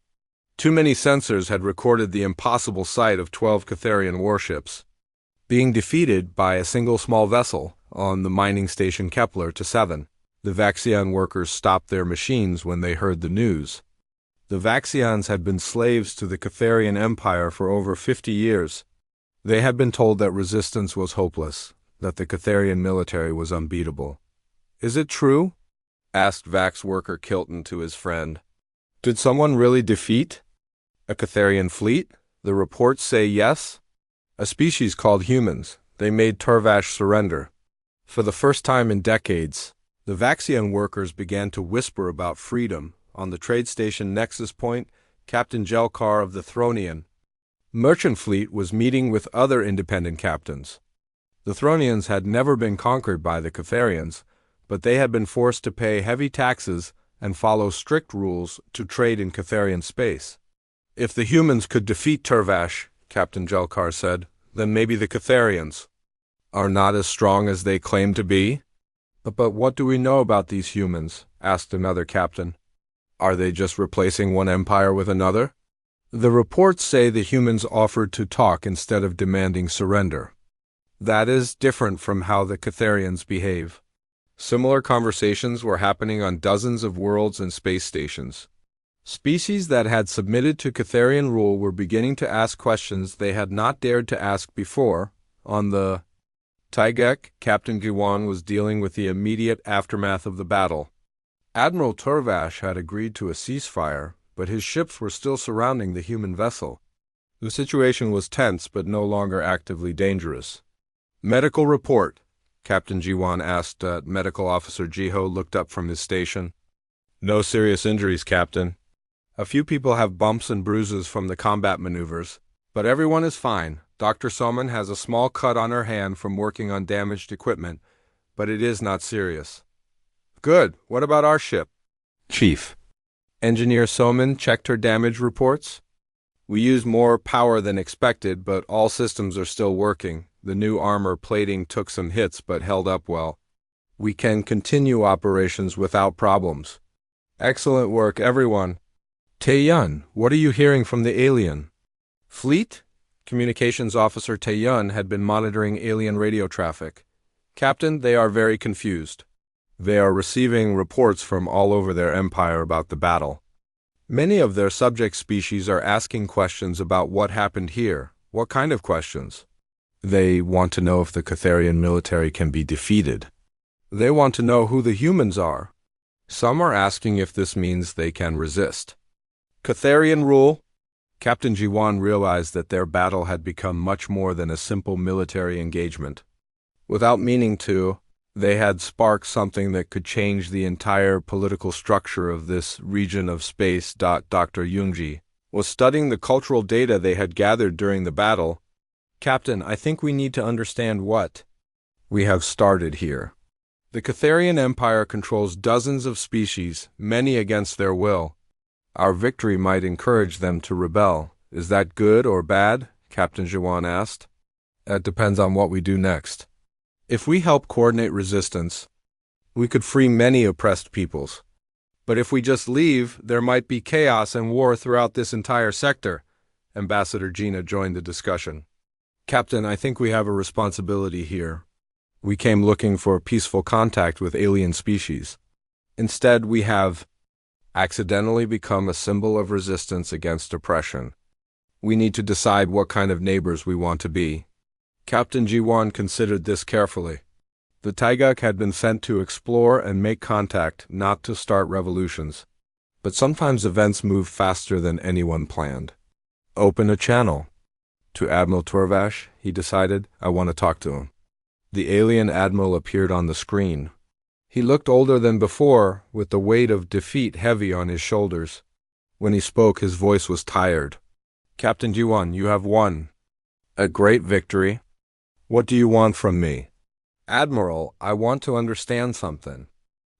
Speaker 1: Too many sensors had recorded the impossible sight of 12 Catharian warships being defeated by a single small vessel on the mining station Kepler-7. The Vaxian workers stopped their machines when they heard the news. The Vaxians had been slaves to the Catharian Empire for over 50 years. They had been told that resistance was hopeless, that the Catharian military was unbeatable. "Is it true?" asked Vax worker Kilton to his friend. "Did someone really defeat a Catharian fleet? The reports say yes. A species called humans. They made Turvash surrender." For the first time in decades, the Vaxian workers began to whisper about freedom. On the trade station Nexus Point, Captain Jelkar of the Thronian merchant fleet was meeting with other independent captains. The Thronians had never been conquered by the Catharians, but they had been forced to pay heavy taxes and follow strict rules to trade in Catharian space. "If the humans could defeat Turvash," Captain Jelkar said, "then maybe the Catharians are not as strong as they claim to be." But what do we know about these humans?" asked another captain. "Are they just replacing one empire with another?" "The reports say the humans offered to talk instead of demanding surrender. That is different from how the Catharians behave." Similar conversations were happening on dozens of worlds and space stations. Species that had submitted to Catharian rule were beginning to ask questions they had not dared to ask before. On the Taigek, Captain Giwan was dealing with the immediate aftermath of the battle. Admiral Turvash had agreed to a ceasefire, but his ships were still surrounding the human vessel. The situation was tense but no longer actively dangerous. "Medical report," Captain Giwan asked. Medical Officer Jiho looked up from his station. "No serious injuries, Captain. A few people have bumps and bruises from the combat maneuvers, but everyone is fine. Dr. Soman has a small cut on her hand from working on damaged equipment, but it is not serious." "Good. What about our ship?" "Chief, Engineer Soman checked her damage reports. We used more power than expected, but all systems are still working. The new armor plating took some hits but held up well. We can continue operations without problems." "Excellent work, everyone." "Taeyun, what are you hearing from the alien fleet?" Communications Officer Taeyun had been monitoring alien radio traffic. "Captain, they are very confused. They are receiving reports from all over their empire about the battle. Many of their subject species are asking questions about what happened here." "What kind of questions?" "They want to know if the Catharian military can be defeated. They want to know who the humans are. Some are asking if this means they can resist Catharian rule." Captain Jiwan realized that their battle had become much more than a simple military engagement. Without meaning to, they had sparked something that could change the entire political structure of this region of space. Dr. Youngji was studying the cultural data they had gathered during the battle. "Captain, I think we need to understand what we have started here. The Catharian Empire controls dozens of species, many against their will. Our victory might encourage them to rebel. Is that good or bad?" Captain Jiwan asked. "That depends on what we do next. If we help coordinate resistance, we could free many oppressed peoples. But if we just leave, there might be chaos and war throughout this entire sector." Ambassador Gina joined the discussion. "Captain, I think we have a responsibility here. We came looking for peaceful contact with alien species. Instead, we have accidentally become a symbol of resistance against oppression. We need to decide what kind of neighbors we want to be." Captain Jiwan considered this carefully. The Taiguk had been sent to explore and make contact, not to start revolutions. But sometimes events move faster than anyone planned. "Open a channel." To Admiral Turvash, he decided, "I want to talk to him." The alien admiral appeared on the screen. He looked older than before, with the weight of defeat heavy on his shoulders. When he spoke, his voice was tired. "Captain Jiwan, you have won a great victory. What do you want from me?" "Admiral, I want to understand something.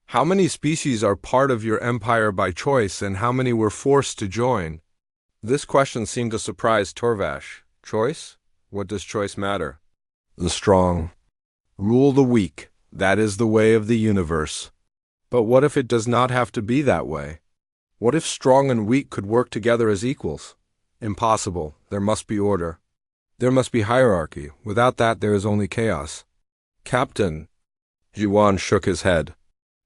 Speaker 1: How many species are part of your empire by choice, and how many were forced to join?" This question seemed to surprise Turvash. "Choice? What does choice matter?" "The strong rule the weak. That is the way of the universe." "But what if it does not have to be that way? What if strong and weak could work together as equals? Impossible. There must be order. There must be hierarchy. Without that, there is only chaos. Captain, Jiwan shook his head.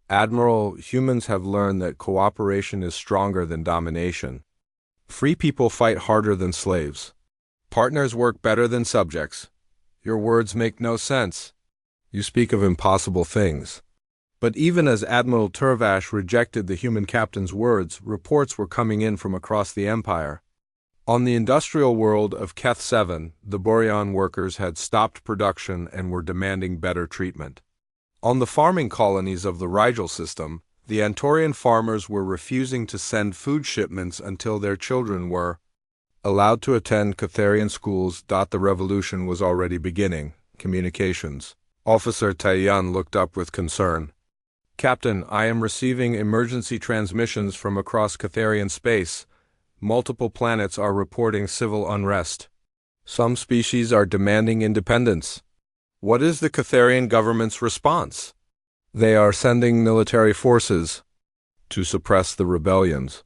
Speaker 1: Admiral, humans have learned that cooperation is stronger than domination. Free people fight harder than slaves. Partners work better than subjects. Your words make no sense. You speak of impossible things. But even as Admiral Turvash rejected the human captain's words, reports were coming in from across the Empire. On the industrial world of Keth 7, the Borean workers had stopped production and were demanding better treatment. On the farming colonies of the Rigel system, the Antorian farmers were refusing to send food shipments until their children were allowed to attend Catharian schools. The revolution was already beginning. Communications. Officer Taiyan looked up with concern. Captain, I am receiving emergency transmissions from across Catharian space. Multiple planets are reporting civil unrest. Some species are demanding independence. What is the Catharian government's response? They are sending military forces to suppress the rebellions.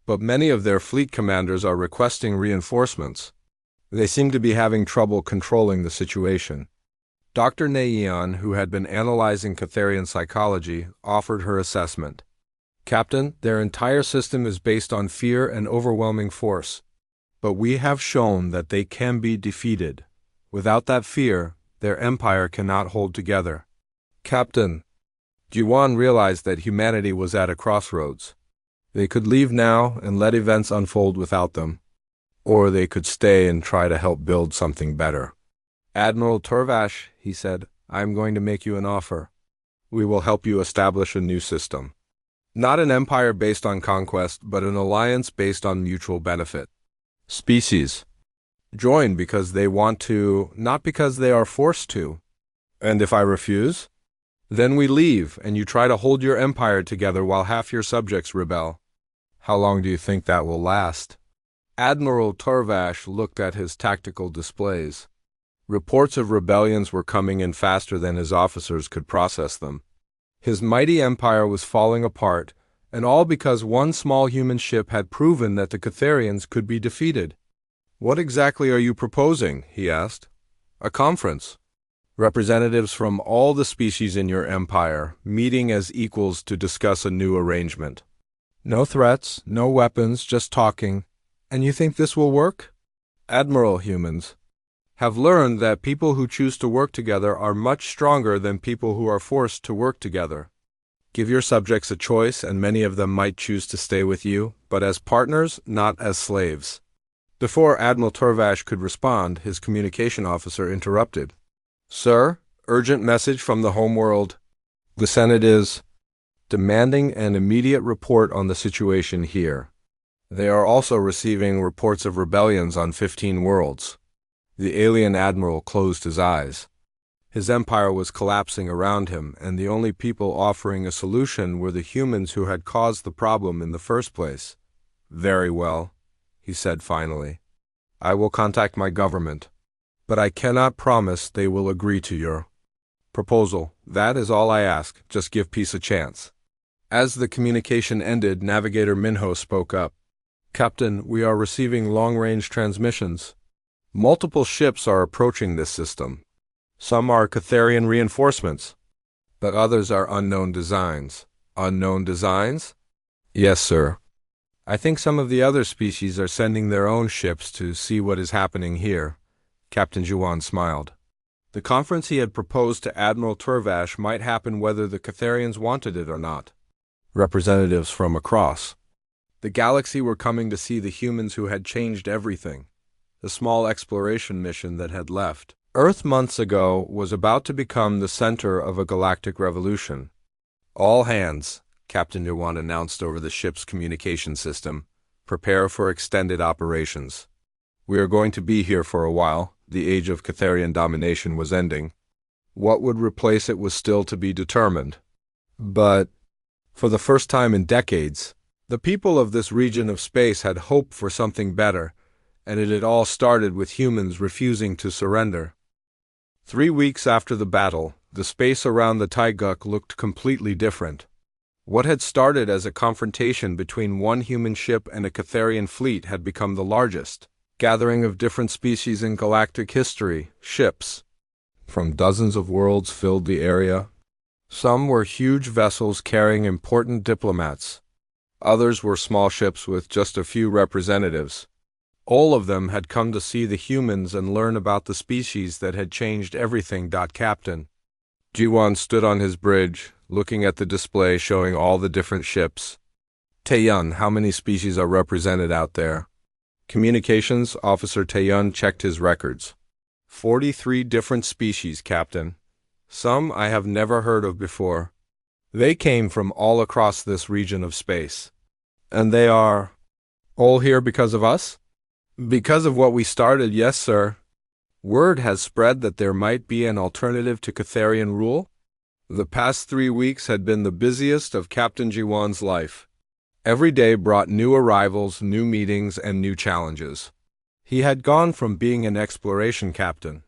Speaker 1: But many of their fleet commanders are requesting reinforcements. They seem to be having trouble controlling the situation. Dr. Neyeon, who had been analyzing Catharian psychology, offered her assessment. Captain, their entire system is based on fear and overwhelming force. But we have shown that they can be defeated. Without that fear, their empire cannot hold together. Captain, Jiwan realized that humanity was at a crossroads. They could leave now and let events unfold without them. Or they could stay and try to help build something better. Admiral Turvash, he said, I am going to make you an offer. We will help you establish a new system. Not an empire based on conquest, but an alliance based on mutual benefit. Species join because they want to, not because they are forced to. And if I refuse? Then we leave, and you try to hold your empire together while half your subjects rebel. How long do you think that will last? Admiral Turvash looked at his tactical displays. Reports of rebellions were coming in faster than his officers could process them. His mighty empire was falling apart, and all because one small human ship had proven that the Catharians could be defeated. What exactly are you proposing? He asked. A conference. Representatives from all the species in your empire, meeting as equals to discuss a new arrangement. No threats, no weapons, just talking. And you think this will work? Admiral, humans have learned that people who choose to work together are much stronger than people who are forced to work together. Give your subjects a choice, and many of them might choose to stay with you, but as partners, not as slaves. Before Admiral Turvash could respond, his communication officer interrupted. Sir, urgent message from the homeworld. The Senate is demanding an immediate report on the situation here. They are also receiving reports of rebellions on 15 worlds. The alien admiral closed his eyes. His empire was collapsing around him, and the only people offering a solution were the humans who had caused the problem in the first place. Very well, he said finally. I will contact my government, but I cannot promise they will agree to your proposal. That is all I ask. Just give peace a chance. As the communication ended, Navigator Minho spoke up. Captain, we are receiving long-range transmissions. Multiple ships are approaching this system. Some are Catharian reinforcements, but others are unknown designs. Unknown designs? Yes, sir. I think some of the other species are sending their own ships to see what is happening here. Captain Jiwan smiled. The conference he had proposed to Admiral Turvash might happen whether the Catharians wanted it or not. Representatives from across the galaxy were coming to see the humans who had changed everything. The small exploration mission that had left Earth months ago was about to become the center of a galactic revolution. All hands, Captain Jiwan announced over the ship's communication system, prepare for extended operations. We are going to be here for a while. The age of Catharian domination was ending. What would replace it was still to be determined. But for the first time in decades, the people of this region of space had hope for something better, and it had all started with humans refusing to surrender. 3 weeks after the battle, the space around the Taiguk looked completely different. What had started as a confrontation between one human ship and a Catharian fleet had become the largest gathering of different species in galactic history. Ships from dozens of worlds filled the area. Some were huge vessels carrying important diplomats. Others were small ships with just a few representatives. All of them had come to see the humans and learn about the species that had changed everything. Captain Jiwan stood on his bridge, looking at the display showing all the different ships. Taeyun, how many species are represented out there? Communications Officer Taeyun checked his records. 43 different species, Captain. Some I have never heard of before. They came from all across this region of space. And they are all here because of us? Because of what we started, yes, sir. Word has spread that there might be an alternative to Catharian rule. The past 3 weeks had been the busiest of Captain Jiwan's life. Every day brought new arrivals, new meetings, and new challenges. He had gone from being an exploration captain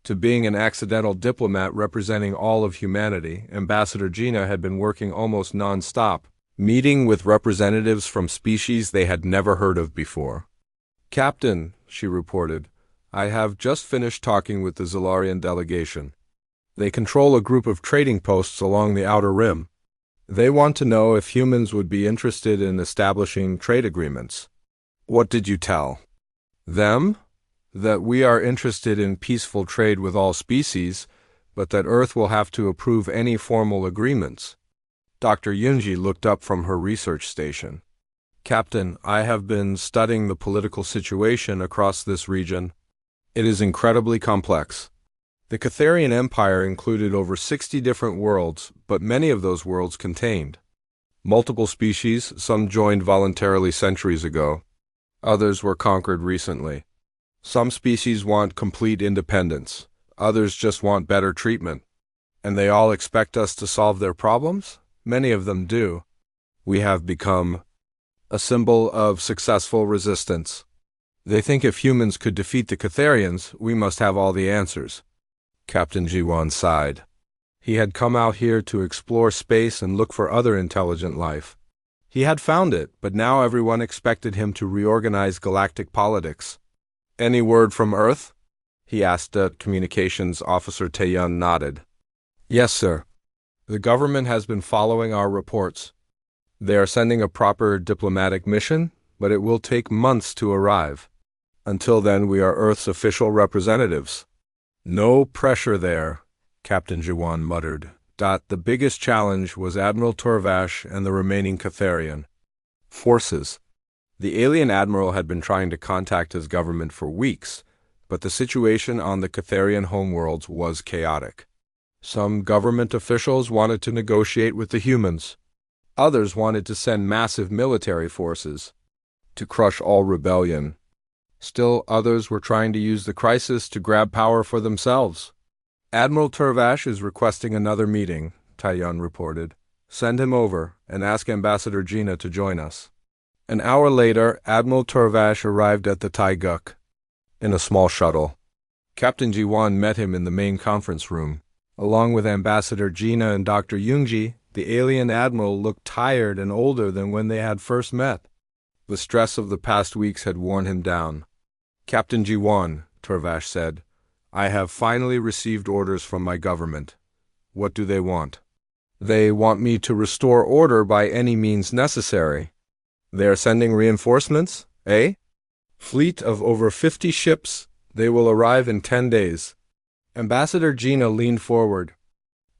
Speaker 1: to being an accidental diplomat representing all of humanity. Ambassador Gina had been working almost non-stop, meeting with representatives from species they had never heard of before. Captain, she reported, I have just finished talking with the Zilarian delegation. They control a group of trading posts along the outer rim. They want to know if humans would be interested in establishing trade agreements. What did you tell them? That we are interested in peaceful trade with all species, but that Earth will have to approve any formal agreements. Dr. Yunji looked up from her research station. Captain, I have been studying the political situation across this region. It is incredibly complex. The Catharian Empire included over 60 different worlds, but many of those worlds contained multiple species. Some joined voluntarily centuries ago. Others were conquered recently. Some species want complete independence. Others just want better treatment. And they all expect us to solve their problems? Many of them do. We have become a symbol of successful resistance. They think if humans could defeat the Catharians, we must have all the answers. Captain Jiwan sighed. He had come out here to explore space and look for other intelligent life. He had found it, but now everyone expected him to reorganize galactic politics. Any word from Earth? He asked. Communications Officer Taeyun nodded. Yes, sir. The government has been following our reports. They are sending a proper diplomatic mission, but it will take months to arrive. Until then, we are Earth's official representatives. No pressure there, Captain Jiwan muttered. The biggest challenge was Admiral Torvash and the remaining Catharian forces. The alien admiral had been trying to contact his government for weeks, but the situation on the Catharian homeworlds was chaotic. Some government officials wanted to negotiate with the humans. Others wanted to send massive military forces to crush all rebellion. Still others were trying to use the crisis to grab power for themselves. Admiral Turvash is requesting another meeting, Taeyun reported. Send him over and ask Ambassador Gina to join us. An hour later, Admiral Turvash arrived at the Taiguk in a small shuttle. Captain Jiwan met him in the main conference room. Along with Ambassador Gina and Dr. Yunji, the alien admiral looked tired and older than when they had first met. The stress of the past weeks had worn him down. Captain Jiwan, Turvash said, I have finally received orders from my government. What do they want? They want me to restore order by any means necessary. They are sending reinforcements, eh? Fleet of over 50 ships. They will arrive in 10 days. Ambassador Gina leaned forward.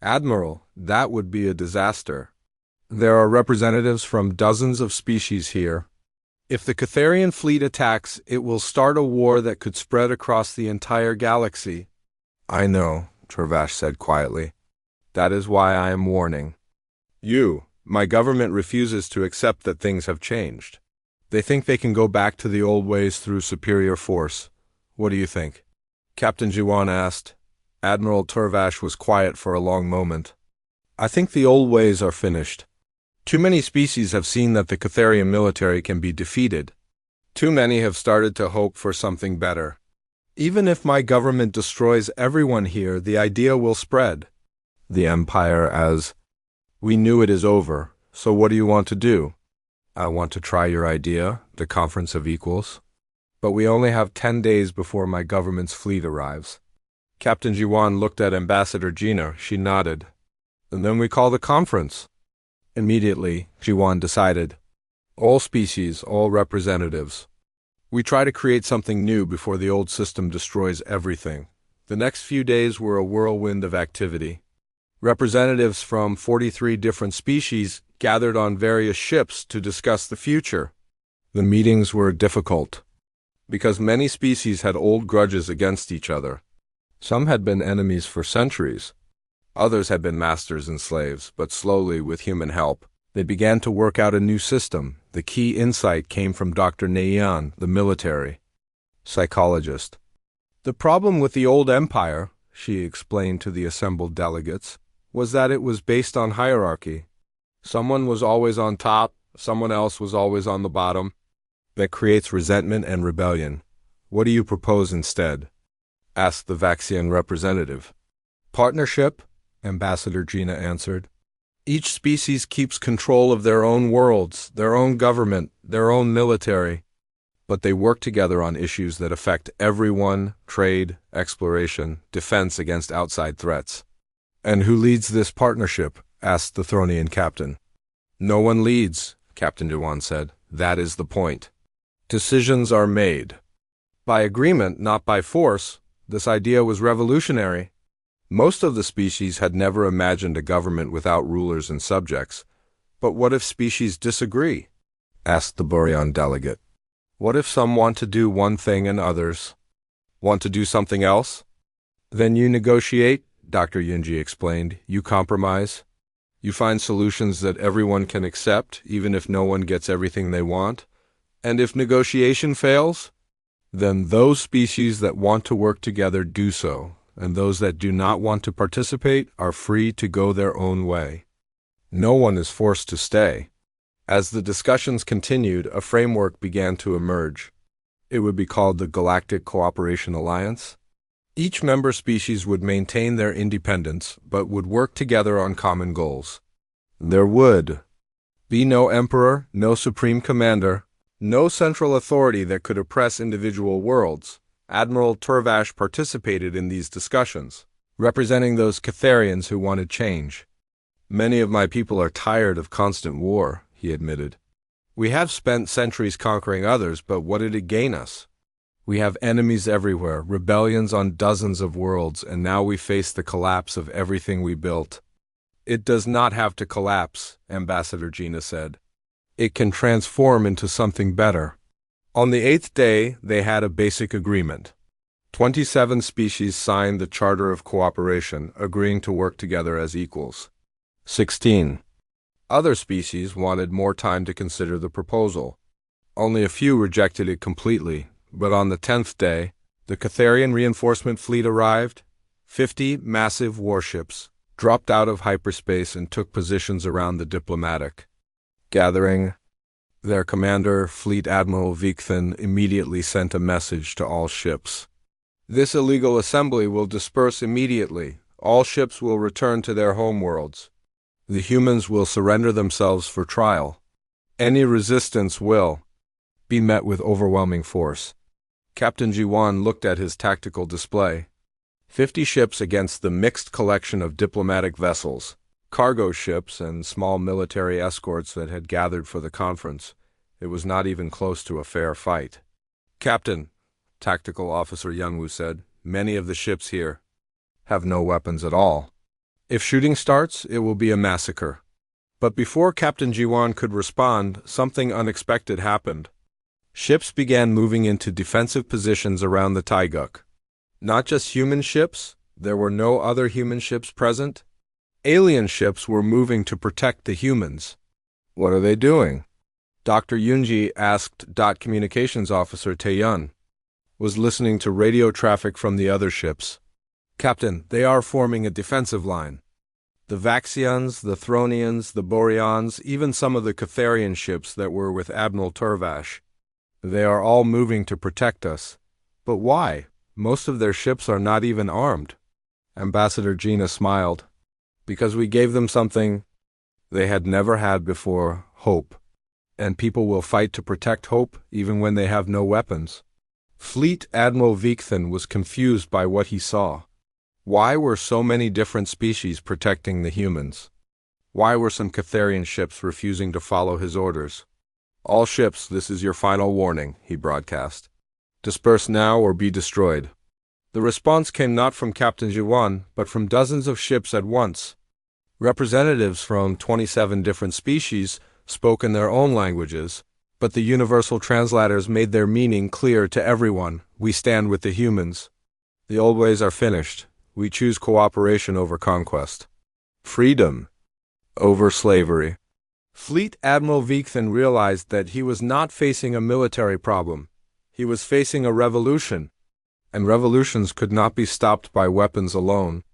Speaker 1: Admiral, that would be a disaster. There are representatives from dozens of species here. If the Catharian fleet attacks, it will start a war that could spread across the entire galaxy. I know, Turvash said quietly. That is why I am warning. My government refuses to accept that things have changed. They think they can go back to the old ways through superior force. What do you think? Captain Jiwan asked. Admiral Turvash was quiet for a long moment. I think the old ways are finished. Too many species have seen that the Catharian military can be defeated. Too many have started to hope for something better. Even if my government destroys everyone here, the idea will spread. The Empire as we knew it is over, So what do you want to do? I want to try your idea, the Conference of Equals. But we only have 10 days before my government's fleet arrives. Captain Jiwan looked at Ambassador Gina. She nodded. And then we call the conference. Immediately, Jiwan decided. All species, all representatives. We try to create something new before the old system destroys everything. The next few days were a whirlwind of activity. Representatives from 43 different species gathered on various ships to discuss the future. The meetings were difficult, because many species had old grudges against each other. Some had been enemies for centuries. Others had been masters and slaves, but slowly, with human help, they began to work out a new system. The key insight came from Dr. Nayan, the military psychologist. The problem with the old empire, she explained to the assembled delegates, was that it was based on hierarchy. Someone was always on top, someone else was always on the bottom. That creates resentment and rebellion. What do you propose instead? Asked the Vaxian representative. Partnership, Ambassador Gina answered. Each species keeps control of their own worlds, their own government, their own military. But they work together on issues that affect everyone: trade, exploration, defense against outside threats. And who leads this partnership? Asked the Thronian captain. No one leads, Captain Dewan said. That is the point. Decisions are made. By agreement, not by force. This idea was revolutionary. Most of the species had never imagined a government without rulers and subjects. But what if species disagree? Asked the Borean delegate. What if some want to do one thing and others want to do something else? Then you negotiate, Dr. Yunji explained. You compromise. You find solutions that everyone can accept, even if no one gets everything they want. And if negotiation fails, then those species that want to work together do so, and those that do not want to participate are free to go their own way. No one is forced to stay. As the discussions continued, a framework began to emerge. It would be called the Galactic Cooperation Alliance. Each member species would maintain their independence, but would work together on common goals. There would be no emperor, no supreme commander, no central authority that could oppress individual worlds. Admiral Turvash participated in these discussions, representing those Catharians who wanted change. Many of my people are tired of constant war, he admitted. We have spent centuries conquering others, but what did it gain us? We have enemies everywhere, rebellions on dozens of worlds, and now we face the collapse of everything we built. It does not have to collapse, Ambassador Gina said. It can transform into something better. On the 8th day, they had a basic agreement. 27 species signed the Charter of Cooperation, agreeing to work together as equals. 16. Other species wanted more time to consider the proposal. Only a few rejected it completely, but on the 10th day, the Catharian reinforcement fleet arrived. 50 massive warships dropped out of hyperspace and took positions around the diplomatic gathering. Their commander, Fleet Admiral Vikthon, immediately sent a message to all ships. This illegal assembly will disperse immediately. All ships will return to their homeworlds. The humans will surrender themselves for trial. Any resistance will be met with overwhelming force. Captain Jiwan looked at his tactical display. 50 ships against the mixed collection of diplomatic vessels, cargo ships, and small military escorts that had gathered for the conference. It was not even close to a fair fight. Captain, Tactical Officer Yunwu said, many of the ships here have no weapons at all. If shooting starts, it will be a massacre. But before Captain Jiwan could respond, something unexpected happened. Ships began moving into defensive positions around the Taiguk. Not just human ships, there were no other human ships present. Alien ships were moving to protect the humans. What are they doing? Dr. Yunji asked. Communications Officer Taeyun was listening to radio traffic from the other ships. Captain, they are forming a defensive line. The Vaxians, the Thronians, the Boreans, even some of the Catharian ships that were with Admiral Turvash. They are all moving to protect us. But why? Most of their ships are not even armed. Ambassador Gina smiled. Because we gave them something they had never had before: hope. And people will fight to protect hope even when they have no weapons. Fleet Admiral Vikthon was confused by what he saw. Why were so many different species protecting the humans? Why were some Catharian ships refusing to follow his orders? "All ships, this is your final warning," he broadcast. "Disperse now or be destroyed." The response came not from Captain Jiwan, but from dozens of ships at once. Representatives from 27 different species spoke in their own languages, but the universal translators made their meaning clear to everyone. "We stand with the humans. The old ways are finished. We choose cooperation over conquest. Freedom over slavery." Fleet Admiral Vikthon realized that he was not facing a military problem. He was facing a revolution, and revolutions could not be stopped by weapons alone.